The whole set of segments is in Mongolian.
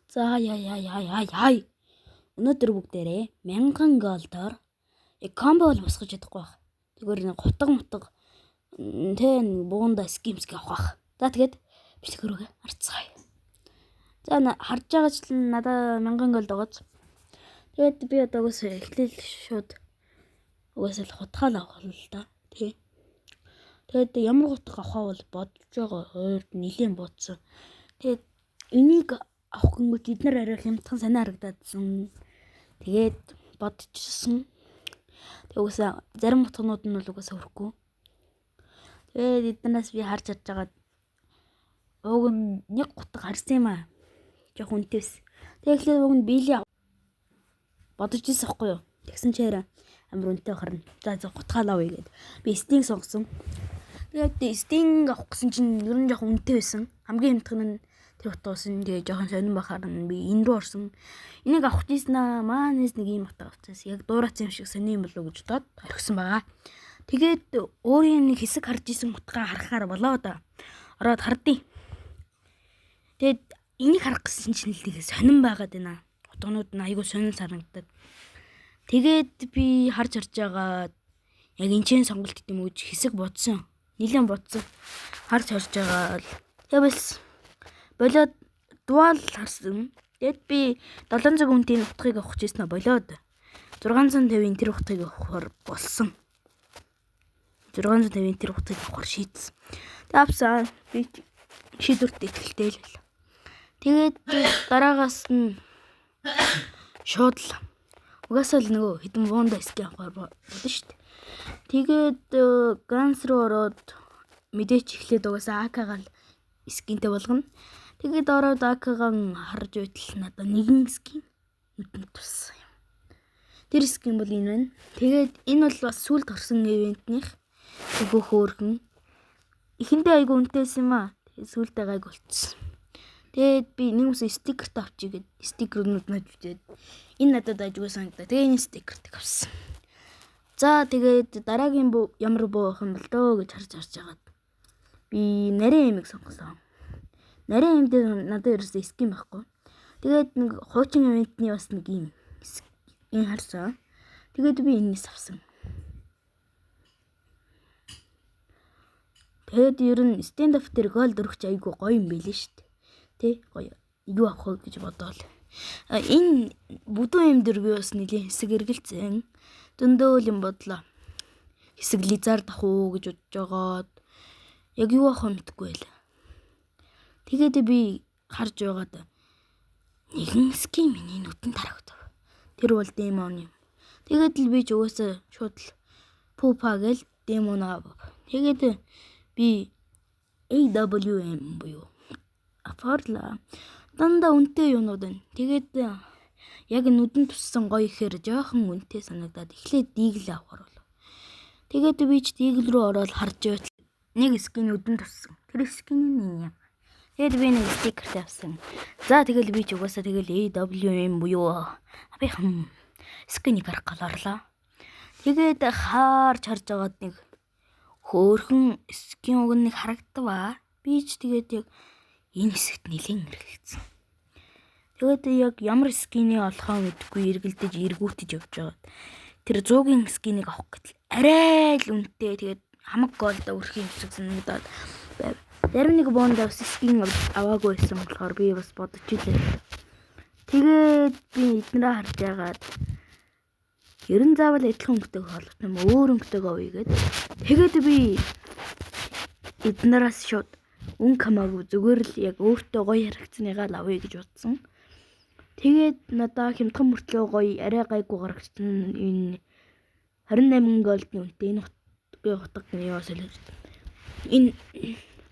За яа. Өнөөдөр бүгдээрээ 1000 голдоор комбо бол босгож чадахгүй байх. Тэгвэр нэг хутга буунда скимск авах байх. За тэгээд бичлэгрүүгээ харцгаая. За харж байгаа ч надад 1000 голд байгааз. Тэгээд би одоо угсаа эхлээл шууд угсаа хутгаал авах л да. Тий. Тэгээд ямар хутга авах бол бодож байгаа хувьд нэлийн бууцсан. Тэгээд энийг авах гингүүд эднэр арай хямдхан санаа харагдаадсан. Тэгээд бодчихсон. Тэг угсаа зарим утгнууд нь бол угсаа хөрөхгүй. Тэгээд эднээс би харж байгаа уг нь нэг гутга харсан юм аа. Жох үнэтэйс. Тэг эхлээд уг нь биелийн бодож ирсэн байхгүй юу? Тэгсэн чээр амар үнэтэй харна. За гутгаал авъя гэд. Би стинг сонгосон. Тэгээд стинг авах гэсэн чинь ер нь жох үнэтэй байсан. Хамгийн хямдхан нь тэр утгасан. Тэгээ жоохон сонирн бахаар би энэ рүү орсон. Энийг авах гэснаа маанаас нэг юм утга авчихсан. Яг дуурайц юм шиг сони юм болов гэж бодоод орхисон байгаа. Тэгээд өөрийн нэг хэсэг харж исэн утгаа харахаар болоо да. Ороод хардیں۔ Тэгээд энийг харах гэсэн чинь л тэгээ сонирн байгаад байна. Утганууд нь айгүй сонирн санагдаад. Тэгээд би харж байгаа яг энэчэн сонголт гэдэм үуч хэсэг бодсон. Нилэн бодсон. Харж байгаа л явс болоод дуал харсан. Тэгэд би 700 үнэтэй утгыг авах гэжсэн болоод 650-ийн тэр утгыг авахар болсон. 650-ийн тэр утгыг авахар шийдсэн. Тавсаа би шийдвэрт итгэлтэй л байл. Тэгээд дараагаас нь шууд л угаасаа л нөгөө хэдэн буунда скин авахар бодсон шүү дээ. Тэгээд ганс руу ороод мэдээч эхлээд угаасаа АК-гаал скинтэй болгоно. Тэгээд ороод АК-гаан харж байтал надад нэгэн скин нүдэнд туссан юм. Тэр скин бол энэ байна. Тэгээд энэ бол бас сүүлд гарсан ивентнийх. Айгу хөөрхөн. Эхэндээ айгу үнэтэйс юм аа. Тэгээд сүүлдээ гайг болчихсон. Тэгээд би нэг үс стикерт авчиг гээд стикернүүд нэвчээд энэ надад айгу санагдаа. Тэгээд энэ стикерт авсан. За тэгээд дараагийн ямар буу авах юм бол дөө гэж харж агаад би нарийн эмийг сонгосон. Нарийн эмдээ надад ерөөсөө скин байхгүй. Тэгээд нэг хуучин ивентний бас нэг юм энэ харсан. Тэгээд би энэс авсан. Тэгээд ер нь stand up дээр гол дөрөгч айгу гоё юм байлээ шүү дээ. Тэ гоё. Юу авах вэ гэж бодоол. Энэ бүдүүн юм дээр би бас нэлийн хэсэг эргэлцэн. Дөндөө юм бодлоо. Хэсэг лизард авах уу гэж бодож байгаад яг юу авах вэ мэдэхгүй байл. Тэгээд би харж байгаад нэгэн скин миний нүдэнд харагдав. Тэр бол демон юм. Тэгээд л би ч угаасаа шууд л пупа гэл демон аав. Тэгээд би AWM буюу афарла дандаа үнэтэй юмнууд байна. Тэгээд яг нүдэнд туссан гоё ихээр жоохон үнэтэй санагдаад эхлээд диигл авахар болов. Тэгээд би ч диигл рүү ороод харж байтал нэг скин нүдэнд туссан. Тэр скин нь юм. Тэгээд би нэг стикер тавьсан. За тэгэл би ч угаасаа тэгэл AWM буюу апихан скинийг харах галарлаа. Тэгээд харж байгаад нэг хөөрхөн скин уг нэг харагдав. Би ч тэгээд яг энэ хэсэгт нэлээд эргэлцсэн. Тэгээд яг ямар скинийг олохоо гэдэггүй эргэлдэж эргүүтэж явж байгаа. Тэр 100-ийн скинийг авах гэтэл арай л үнэтэй. Тэгээд хамаг голда өрхийн хэсэг санагдаад байв. Зарим нэг боонд бас скин аваагүй байсан болохоор би бас бодож илээ. Тэгээд би эднэрээ харж байгаад ер нь заавал адилхан өнгөтэйг холбох юм өөр өнгөтэйг авъя гэд. Тэгээд би эднээс шууд өнгө хамаагүй зүгээр л яг өөртөө гоё харагдсаныгаа л авъя гэж бодсон. Тэгээд надаа хямдхан мөртлөө гоё арай гайгүй гарагчсан энэ 28 голдны үнэтэй энэ утга нь яа солиод. Энэ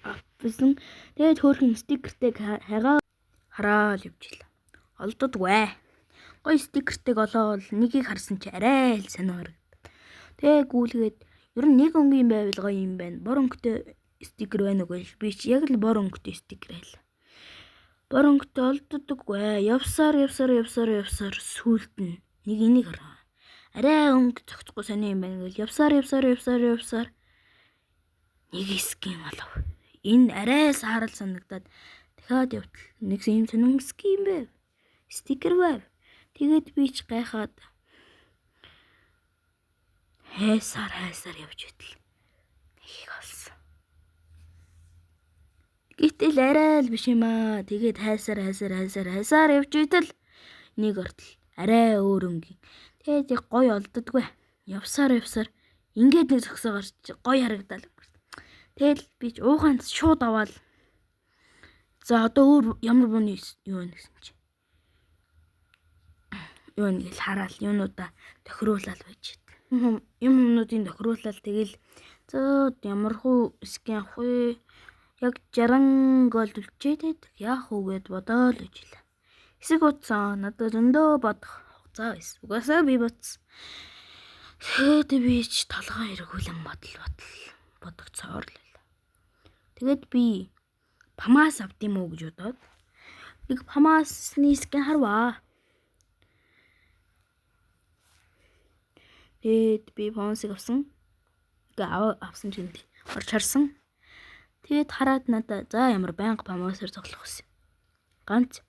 авсан. Тэгээд хөөрхөн стикертэйг хараа л явж ил. Олддоггүй. Гоё стикертэйг олоод нэгийг харсан чи арай л сонио харагд. Тэгээд гүйлгээд ер нь нэг өнгийн байвал гоё юм байна. Бор өнгөтэй стикер байна уу гэж би чи яг л бор өнгөтэй стикер айл. Бор өнгөтэй олддоггүй. Явсаар сүулт нь нэг энийг хараа. Арай өнгө цогцохгүй сонио юм байна гэж явсаар нэг скин болов. Энэ арай саарал санагдаад дахиад явтал нэг юм сонин скин байв. Sticker web. Тэгээд би ч гайхаад хайсаар явж итэл их олсон. Гэтэл арай л биш юм аа. Тэгээд хайсаар явж итэл нэг ортол арай өөр өнгийн. Тэгээд яг гоё олддоггүй. Явсаар ингээд нэг зөксөө гарч гоё харагдал. Тэгэл би ч ууханд шууд аваад за одоо өөр ямар бууны юу вэ гэсэн чи. Юу нэг л хараал юунуудаа тохируулаад байж идэв. Юмнуудын тохируулаад тэгэл за ямар хуу скин авах вэ? Яг 60 голд үлчээд яах вэ гэд бодоод ижилээ. Хэсэг утсан надад өндөө бодох хугацаа байсан. Угаасаа би бодсон. Тэгээд би ч толгой эргүүлэн бодогцоор л. Тэгээд би Памас авдим уу гэж бодоод нэг Памасны скин харваа. Тэгээд би Памасыг авсан. Авсан чинь орж харсан. Тэгээд хараад надаа за ямар байнга Памасаар тоглох гэсэн. Ганц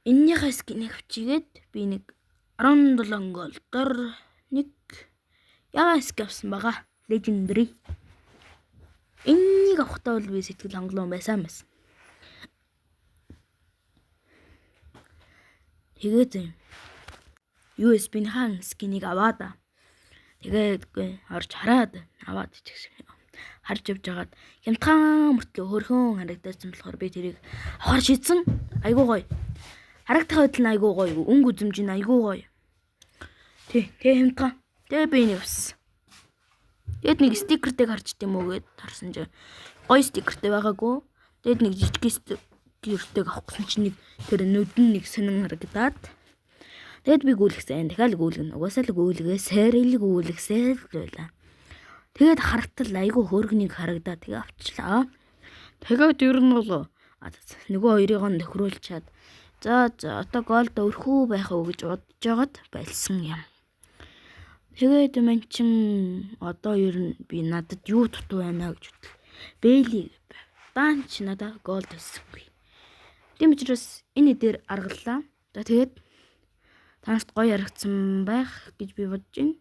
эннийхээ скинийг авчигээд би нэг 17 голдор нэг ягаан скин авсан байгаа. Legendary. Энийг авахтаа бол би сэтгэл хангалуун байсан. Тэгээд USB-ийн хаан скинийг аваад тэгээд орж хараад аваад ичсэн. Харж явж хагаад хямдхан мөртлөө хөрхөн харагдсан болохоор би тэрийг авахар шийдсэн. Айгуу гоё. Харагдах байдал нь айгуу гоё. Өнгө үзэмж нь айгуу гоё. Тэг хямдхан. Тэгээ би энийг авсан. Тэгэд нэг стикертэй гарчт юм уу гэд харсан чинь гоё стикертэй байгаагүй. Тэгэд нэг жижиг стикертэйг авах гэсэн чинь нэг тэр нүдэн нэг сонин харагдаад. Тэгэд би гүйлгсэн. Дахиад гүйлгэн. Угаасаа л гүйлгээсээр л байлаа. Тэгээд харагдтал айгүй хөргөнийг харагдаад тэгээ авчлаа. Тэгээд ер нь бол нөгөө хоёрыг нь тохируулчаад за одоо голд өрхөө байх уу гэж бодож байгаад байлсан юм. Тэгээд мэн чин одоо ер нь би надад юу дутуу байна гэж бодлоо. Бэйли данч надад голд өссөнгүй. Тийм учраас энэ дээр аргаллаа. За тэгээд танаас гоё харагдсан байх гэж би бодож байна.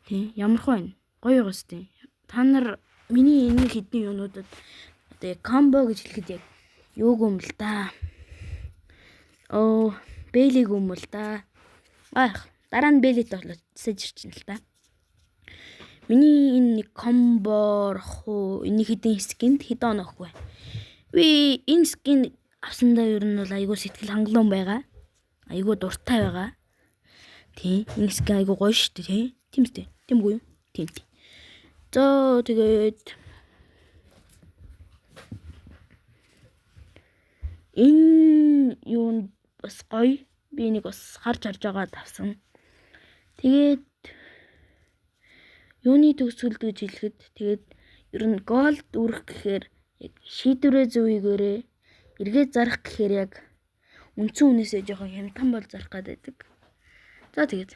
Тий ямар хөө гоё гостой. Та нар миний энэ хэдэн юунуудад одоо яг комбо гэж хэлэхэд яг юуг юм л да. Бэлиг юм л да. Дараа нь бэлит болчихсэж ирчин л да. Миний энэ нэг комборох уу энэ хэдэн скинд хэдэн онох вэ? Би энэ скин авсандаа ер нь бол айгүй сэтгэл хангалуун байгаа. Айгүй дуртай байгаа. Тий энэ скин айгүй гоё шүү дээ тий. Тийм үстэй. Тэмгүй юу? Тийм. За тэгээд энэ юу бас гоё. Би нэг бас харж байгаа тавсан. Тэгээд юуны төгсгөл гэж хэлэхэд тэгээд ер нь голд үрэх гэхээр яг шийдвэрээ зөвийгөөрээ эргээд зарах гэхээр яг үндсэн үнээсээ жоохон хямдхан бол зарах гэдэг. За тэгээд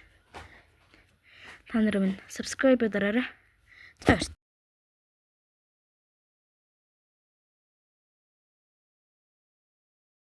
та нар минь subscribe дараарай. За